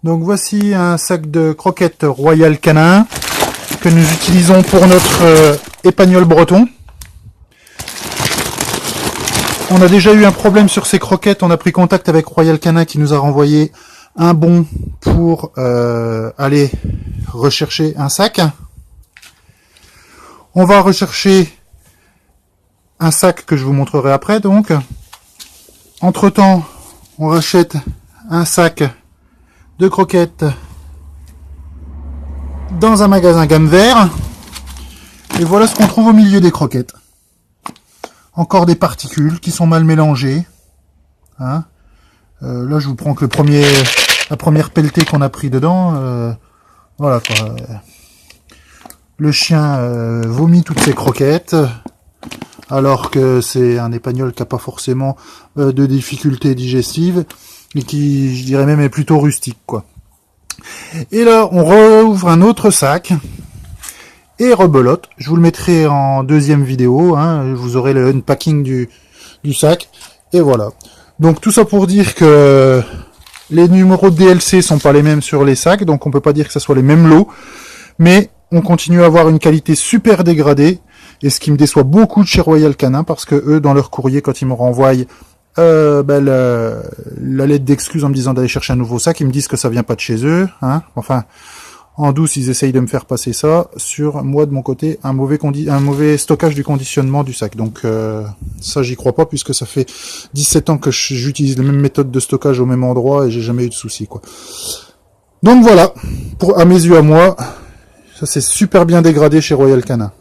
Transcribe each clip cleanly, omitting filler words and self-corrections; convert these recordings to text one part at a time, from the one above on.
Donc voici un sac de croquettes Royal Canin que nous utilisons pour notre épagnol breton. On a déjà eu un problème sur ces croquettes, on a pris contact avec Royal Canin qui nous a renvoyé un bon pour aller rechercher un sac. On va rechercher un sac que je vous montrerai après donc. Entre temps, on rachète un sac de croquettes dans un magasin gamme vert. Et voilà ce qu'on trouve au milieu des croquettes. Encore des particules qui sont mal mélangées. Hein, là, je vous prends que la première pelletée qu'on a pris dedans. Voilà quoi. Le chien vomit toutes ses croquettes. Alors que c'est un épagnol qui n'a pas forcément de difficultés digestives. Et qui, je dirais même, est plutôt rustique, quoi. Et là, on rouvre un autre sac. Et rebelote. Je vous le mettrai en deuxième vidéo. Hein, vous aurez le unpacking du sac. Et voilà. Donc tout ça pour dire que les numéros de DLC sont pas les mêmes sur les sacs. Donc on peut pas dire que ce soit les mêmes lots. Mais on continue à avoir une qualité super dégradée. Et ce qui me déçoit beaucoup de chez Royal Canin. Parce que eux, dans leur courrier, quand ils me renvoient la lettre d'excuse en me disant d'aller chercher un nouveau sac, ils me disent que ça vient pas de chez eux, hein. Enfin, en douce, ils essayent de me faire passer ça sur moi de mon côté un mauvais stockage du conditionnement du sac. Donc ça, j'y crois pas puisque ça fait 17 ans que j'utilise la même méthode de stockage au même endroit et j'ai jamais eu de soucis, quoi. Donc voilà, à mes yeux à moi, ça c'est super bien dégradé chez Royal Canin.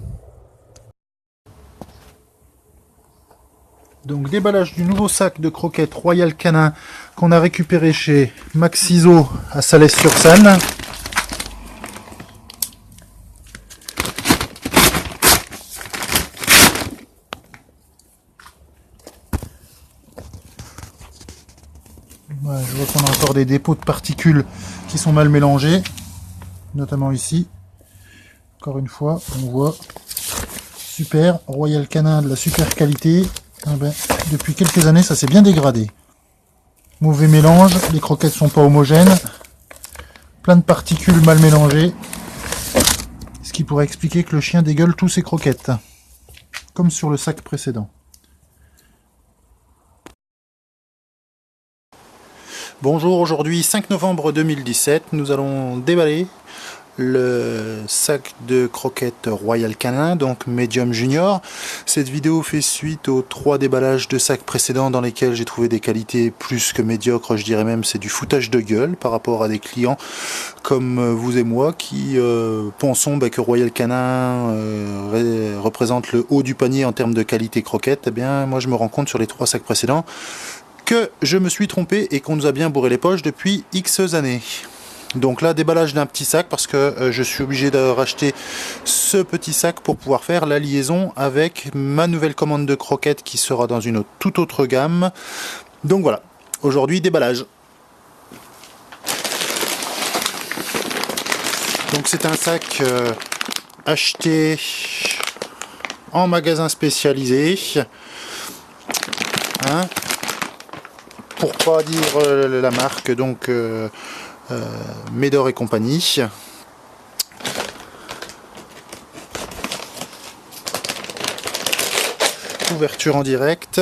Donc déballage du nouveau sac de croquettes Royal Canin qu'on a récupéré chez Maxiso à Salles-sur-Sanne. Ouais, je vois qu'on a encore des dépôts de particules qui sont mal mélangés, notamment ici. Encore une fois, on voit super Royal Canin de la super qualité. Ah ben, depuis quelques années, ça s'est bien dégradé. Mauvais mélange, les croquettes sont pas homogènes, plein de particules mal mélangées, ce qui pourrait expliquer que le chien dégueule tous ses croquettes, comme sur le sac précédent. Bonjour, aujourd'hui 5 novembre 2017, nous allons déballer le sac de croquettes Royal Canin, donc Medium Junior. Cette vidéo fait suite aux 3 déballages de sacs précédents dans lesquels j'ai trouvé des qualités plus que médiocres, je dirais même c'est du foutage de gueule par rapport à des clients comme vous et moi qui pensons que Royal Canin représente le haut du panier en termes de qualité croquette. Eh bien moi je me rends compte sur les 3 sacs précédents que je me suis trompé et qu'on nous a bien bourré les poches depuis X années. Donc là, déballage d'un petit sac parce que je suis obligé de racheter ce petit sac pour pouvoir faire la liaison avec ma nouvelle commande de croquettes qui sera dans une toute autre gamme. Donc voilà, aujourd'hui déballage. Donc c'est un sac acheté en magasin spécialisé. Hein, pour pas dire la marque, donc Médor et compagnie. Ouverture en direct.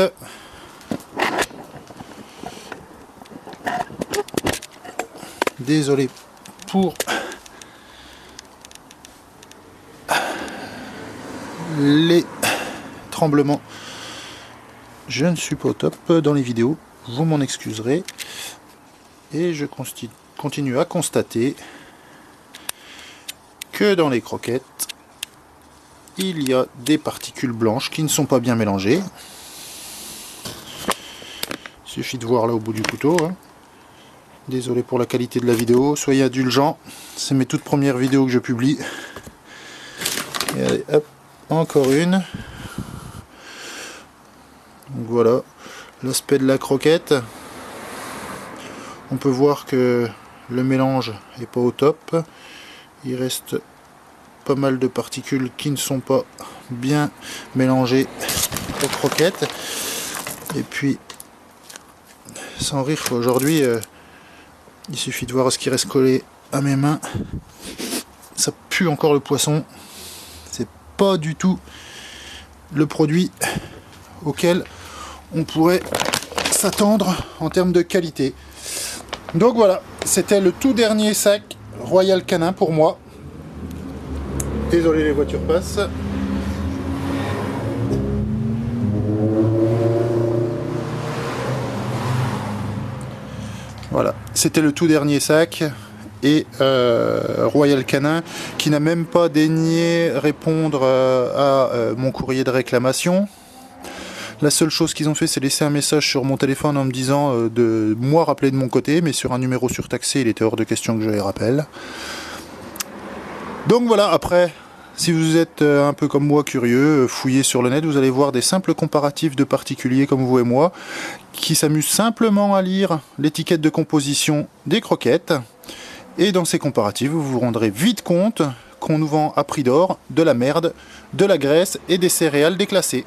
Désolé pour les tremblements. Je ne suis pas au top dans les vidéos, vous m'en excuserez. Et je continue à constater que dans les croquettes, il y a des particules blanches qui ne sont pas bien mélangées. Il suffit de voir là au bout du couteau. Hein. Désolé pour la qualité de la vidéo, soyez indulgents, c'est mes toutes premières vidéos que je publie. Et allez, hop, encore une. Donc voilà l'aspect de la croquette. On peut voir que le mélange n'est pas au top. Il reste pas mal de particules qui ne sont pas bien mélangées aux croquettes. Et puis, sans rire, aujourd'hui, Il suffit de voir ce qui reste collé à mes mains. Ça pue encore le poisson. C'est pas du tout le produit auquel on pourrait s'attendre en termes de qualité. Donc voilà, c'était le tout dernier sac Royal Canin pour moi. Désolé, les voitures passent. Voilà, c'était le tout dernier sac. Et Royal Canin qui n'a même pas daigné répondre à mon courrier de réclamation. La seule chose qu'ils ont fait, c'est laisser un message sur mon téléphone en me disant de moi rappeler de mon côté, mais sur un numéro surtaxé, il était hors de question que je les rappelle. Donc voilà, après, si vous êtes un peu comme moi curieux, fouillez sur le net, vous allez voir des simples comparatifs de particuliers comme vous et moi, qui s'amusent simplement à lire l'étiquette de composition des croquettes. Et dans ces comparatifs, vous vous rendrez vite compte qu'on nous vend à prix d'or de la merde, de la graisse et des céréales déclassées.